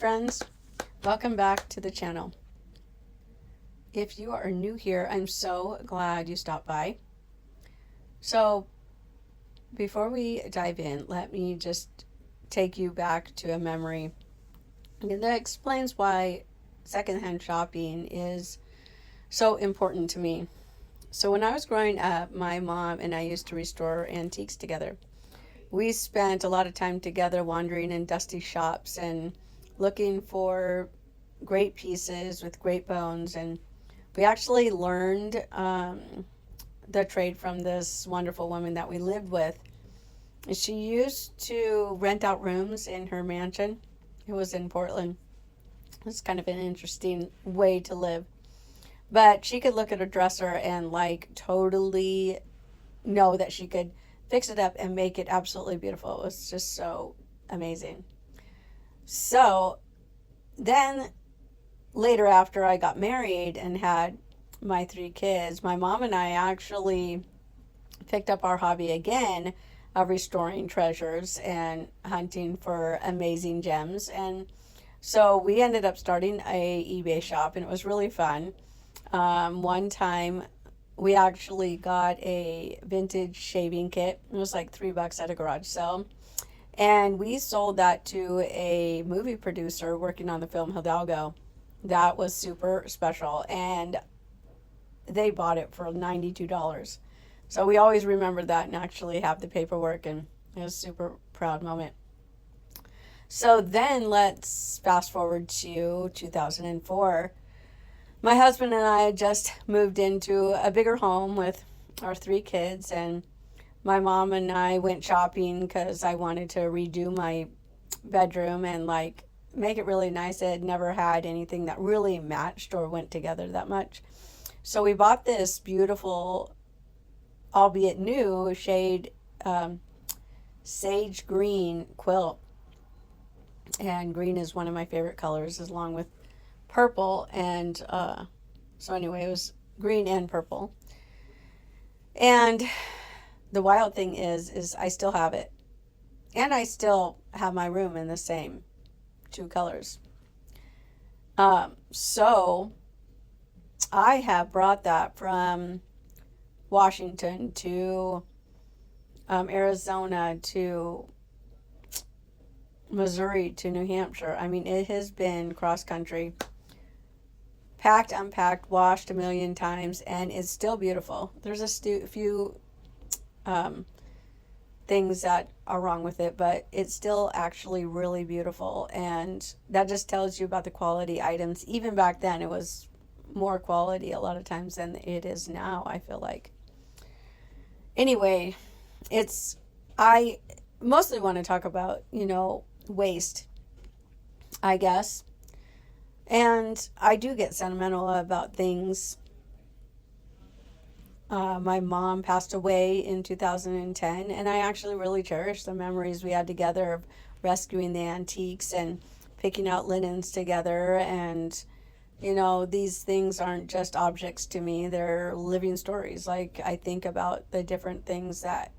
friends, welcome back to the channel. If you are new here, I'm so glad you stopped by. So before we dive in, let me just take you back to a memory that explains why secondhand shopping is so important to me. So when I was growing up, my mom and I used to restore antiques together. We spent a lot of time together wandering in dusty shops and looking for great pieces with great bones. And we actually learned the trade from this wonderful woman that we lived with. She used to rent out rooms in her mansion. It was in Portland. It's kind of an interesting way to live. But she could look at a dresser and totally know that she could fix it up and make it absolutely beautiful. It was just so amazing. So then later, after I got married and had my 3 kids, my mom and I actually picked up our hobby again of restoring treasures and hunting for amazing gems. And so we ended up starting a eBay shop, and it was really fun. One time we actually got a vintage shaving kit. It was like $3 at a garage sale. And we sold that to a movie producer working on the film Hidalgo. That was super special. And they bought it for $92. So we always remember that and actually have the paperwork. And it was a super proud moment. So then let's fast forward to 2004. My husband and I had just moved into a bigger home with our 3 kids, and my mom and I went shopping because I wanted to redo my bedroom and make it really nice. I had never had anything that really matched or went together that much. So we bought this beautiful, albeit new, shade sage green quilt. And green is one of my favorite colors, along with purple. And so anyway, it was green and purple. And the wild thing is I still have it, and I still have my room in the same 2 colors. So I have brought that from Washington to Arizona to Missouri to New Hampshire. I mean, it has been cross country, packed, unpacked, washed a million times, and it's still beautiful. There's a few things that are wrong with it, but it's still actually really beautiful. And that just tells you about the quality items. Even back then, it was more quality a lot of times than it is now, I feel like. Anyway, I mostly want to talk about, waste, I guess. And I do get sentimental about things. My mom passed away in 2010, and I actually really cherish the memories we had together of rescuing the antiques and picking out linens together. And, these things aren't just objects to me, they're living stories. I think about the different things that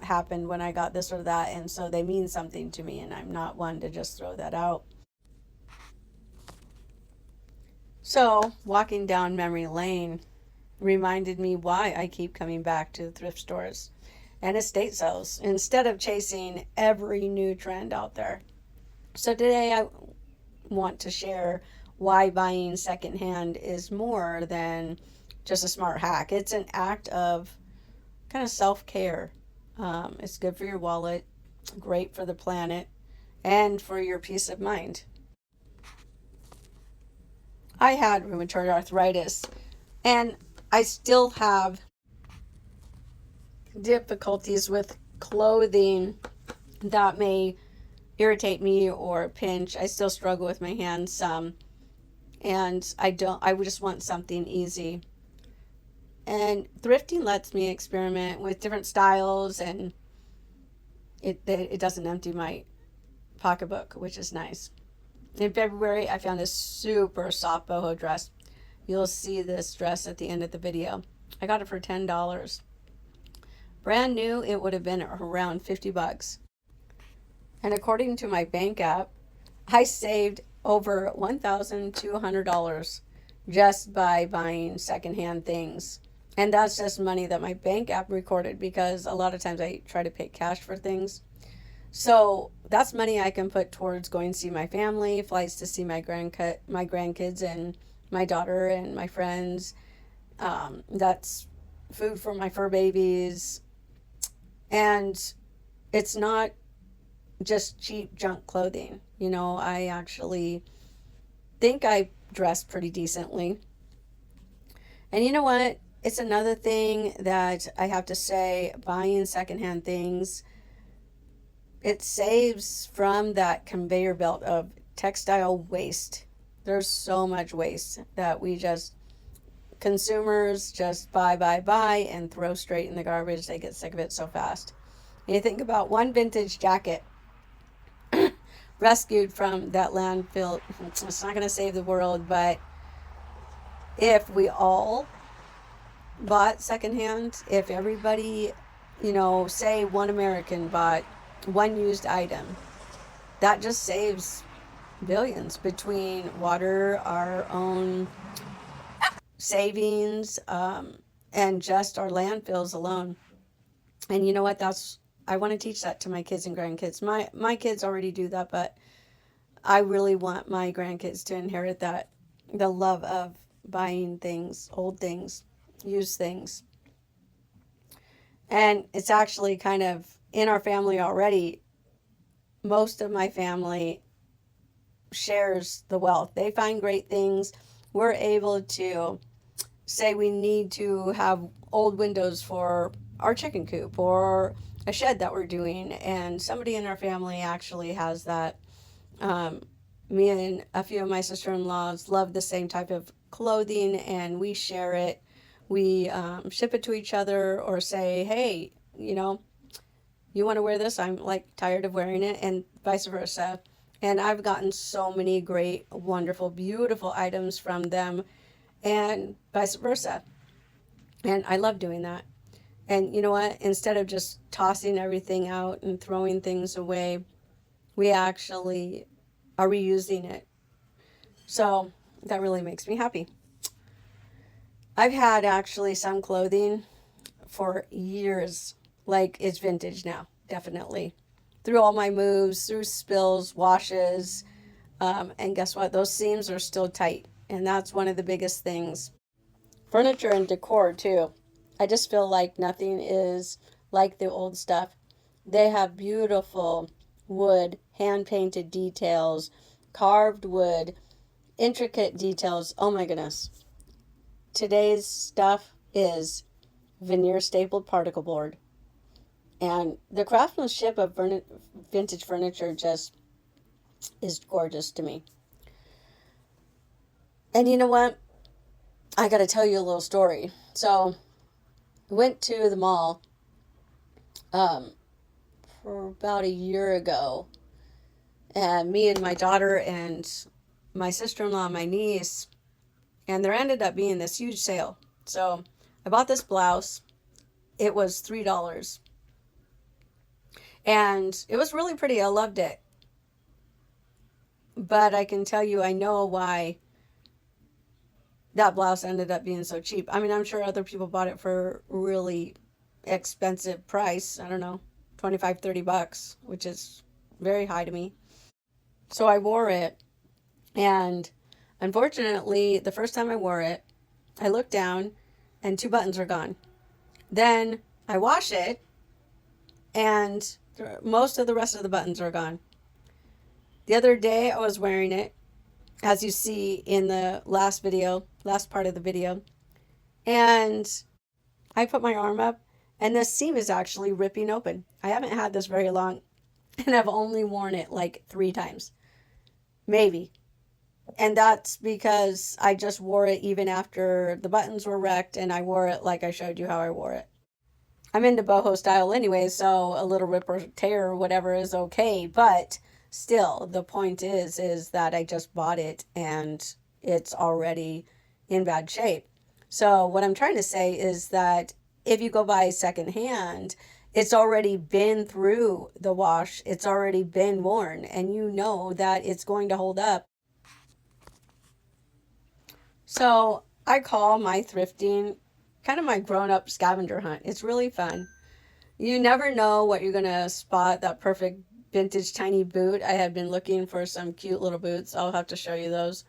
happened when I got this or that, and so they mean something to me, and I'm not one to just throw that out. So walking down memory lane reminded me why I keep coming back to thrift stores and estate sales instead of chasing every new trend out there. So today I want to share why buying secondhand is more than just a smart hack. It's an act of kind of self-care. It's good for your wallet, great for the planet, and for your peace of mind. I had rheumatoid arthritis, and I still have difficulties with clothing that may irritate me or pinch. I still struggle with my hands some, and I would just want something easy. And thrifting lets me experiment with different styles, and it doesn't empty my pocketbook, which is nice. In February, I found a super soft boho dress. You'll see this dress at the end of the video. I got it for $10. Brand new, it would have been around $50. And according to my bank app, I saved over $1,200 just by buying secondhand things. And that's just money that my bank app recorded, because a lot of times I try to pay cash for things. So that's money I can put towards going to see my family, flights to see my grandkids and my daughter and my friends. That's food for my fur babies. And it's not just cheap junk clothing. You know, I actually think I dress pretty decently. And you know what? It's another thing that I have to say, buying secondhand things, it saves from that conveyor belt of textile waste. There's so much waste that we just, consumers just buy, and throw straight in the garbage. They get sick of it so fast. And you think about one vintage jacket rescued from that landfill. It's not going to save the world, but if we all bought secondhand, if everybody, you know, say one American bought one used item, that just saves billions between water, our own savings, and just our landfills alone. And you know what? I want to teach that to my kids and grandkids. My kids already do that, but I really want my grandkids to inherit that, the love of buying things, old things, used things. And it's actually kind of in our family already. Most of my family shares the wealth. They find great things. We're able to say we need to have old windows for our chicken coop or a shed that we're doing, and somebody in our family actually has that. Me and a few of my sister-in-laws love the same type of clothing, and we share it. We ship it to each other, or say, hey, you know, you want to wear this? I'm like tired of wearing it, and vice versa. And I've gotten so many great, wonderful, beautiful items from them, and vice versa. And I love doing that. And you know what? Instead of just tossing everything out and throwing things away, we actually are reusing it. So that really makes me happy. I've had actually some clothing for years, like it's vintage now, definitely. Through all my moves, through spills, washes, and guess what? Those seams are still tight. And that's one of the biggest things. Furniture and decor, too. I just feel like nothing is like the old stuff. They have beautiful wood, hand-painted details, carved wood, intricate details. Oh my goodness. Today's stuff is veneer stapled particle board. And the craftsmanship of vintage furniture just is gorgeous to me. And you know what? I got to tell you a little story. So, went to the mall for about a year ago, and me and my daughter and my sister-in-law and my niece, and there ended up being this huge sale. So I bought this blouse. It was $3, and it was really pretty. I loved it. But I can tell you, I know why that blouse ended up being so cheap. I mean, I'm sure other people bought it for really expensive price. I don't know, 25, $30, which is very high to me. So I wore it, and unfortunately, the first time I wore it, I looked down and 2 buttons were gone. Then I wash it, and most of the rest of the buttons are gone. The other day I was wearing it, as you see in the last part of the video, and I put my arm up, and this seam is actually ripping open. I haven't had this very long, and I've only worn it like 3 times, maybe. And that's because I just wore it even after the buttons were wrecked, and I wore it like I showed you how I wore it. I'm into boho style anyway, so a little rip or tear or whatever is okay, but still, the point is that I just bought it and it's already in bad shape. So what I'm trying to say is that if you go buy secondhand, it's already been through the wash, it's already been worn, and you know that it's going to hold up. So I call my thrifting kind of my grown-up scavenger hunt. It's really fun. You never know what you're gonna spot, that perfect vintage tiny boot. I had been looking for some cute little boots. I'll have to show you those.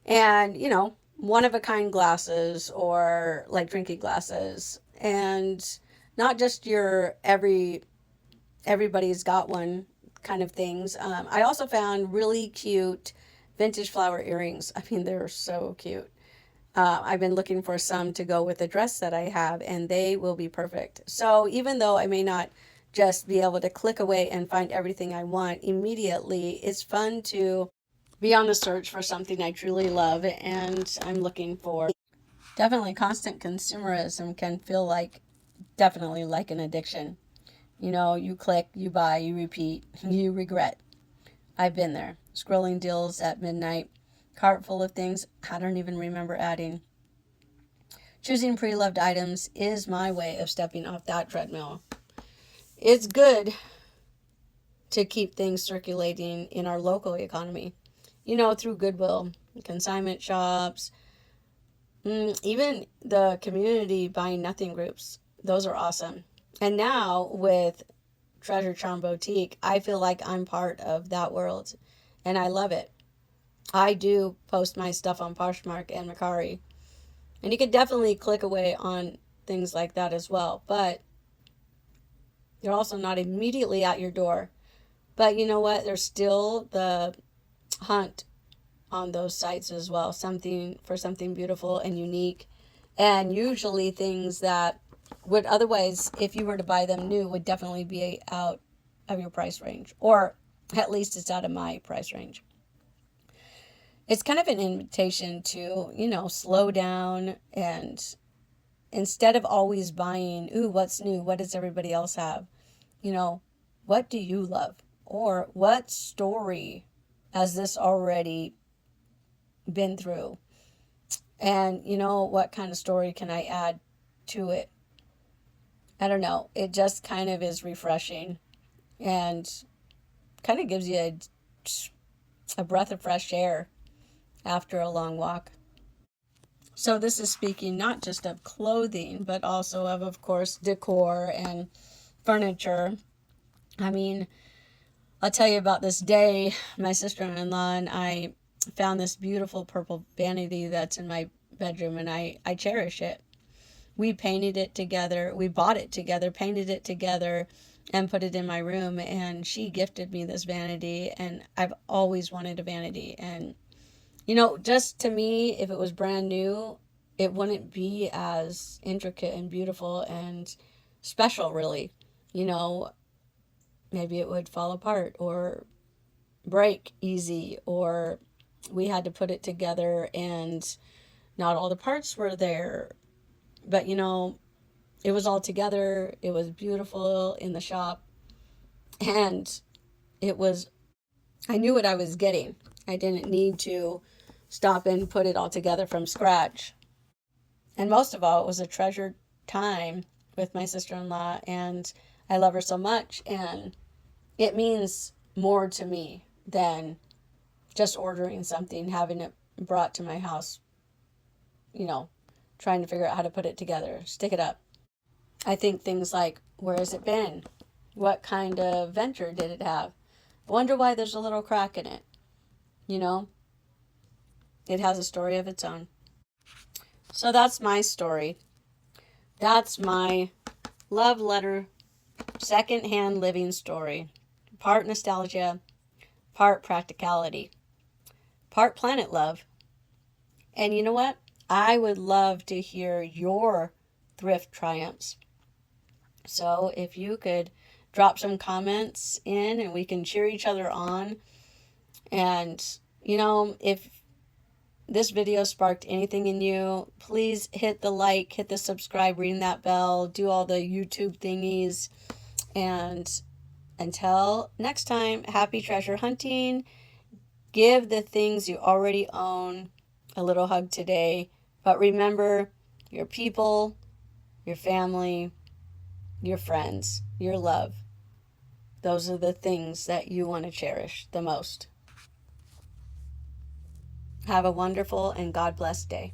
And, one of a kind glasses or like drinking glasses. And not just your everybody's got one kind of things. I also found really cute vintage flower earrings. I mean, they're so cute. I've been looking for some to go with the dress that I have, and they will be perfect. So even though I may not just be able to click away and find everything I want immediately, it's fun to be on the search for something I truly love and I'm looking for. Definitely, constant consumerism can feel definitely like an addiction. You click, you buy, you repeat, you regret. I've been there. Scrolling deals at midnight, cart full of things I don't even remember adding. Choosing pre-loved items is my way of stepping off that treadmill. It's good to keep things circulating in our local economy, through Goodwill, consignment shops, even the community buying nothing groups. Those are awesome. And now with Treasure Charm Boutique, I feel like I'm part of that world, and I love it. I do post my stuff on Poshmark and Mercari, and you can definitely click away on things like that as well, but they're also not immediately at your door. But you know what? There's still the hunt on those sites as well, something beautiful and unique, and usually things that would otherwise, if you were to buy them new, would definitely be out of your price range, or at least it's out of my price range. It's kind of an invitation to, slow down, and instead of always buying, ooh, what's new? What does everybody else have? What do you love? Or what story has this already been through? And, what kind of story can I add to it? I don't know. It just kind of is refreshing and kind of gives you a breath of fresh air after a long walk. So this is speaking not just of clothing, but also of course, decor and furniture. I mean, I'll tell you about this day. My sister-in-law and I found this beautiful purple vanity that's in my bedroom, and I cherish it. We painted it together. We bought it together, painted it together, and put it in my room. And she gifted me this vanity, and I've always wanted a vanity. And, just to me, if it was brand new, it wouldn't be as intricate and beautiful and special, really. Maybe it would fall apart or break easy, or we had to put it together and not all the parts were there. But, it was all together. It was beautiful in the shop. And I knew what I was getting. I didn't need to stop and put it all together from scratch. And most of all, it was a treasured time with my sister-in-law, and I love her so much, and it means more to me than just ordering something, having it brought to my house, trying to figure out how to put it together, stick it up. I think things like, where has it been? What kind of venture did it have? I wonder why there's a little crack in it. It has a story of its own. So that's my story. That's my love letter, secondhand living story. Part nostalgia, part practicality, part planet love. And you know what? I would love to hear your thrift triumphs. So if you could drop some comments in and we can cheer each other on. And, if this video sparked anything in you, please hit the like, hit the subscribe, ring that bell, do all the YouTube thingies. And until next time, happy treasure hunting. Give the things you already own a little hug today. But remember, your people, your family, your friends, your love. Those are the things that you want to cherish the most. Have a wonderful and God bless day.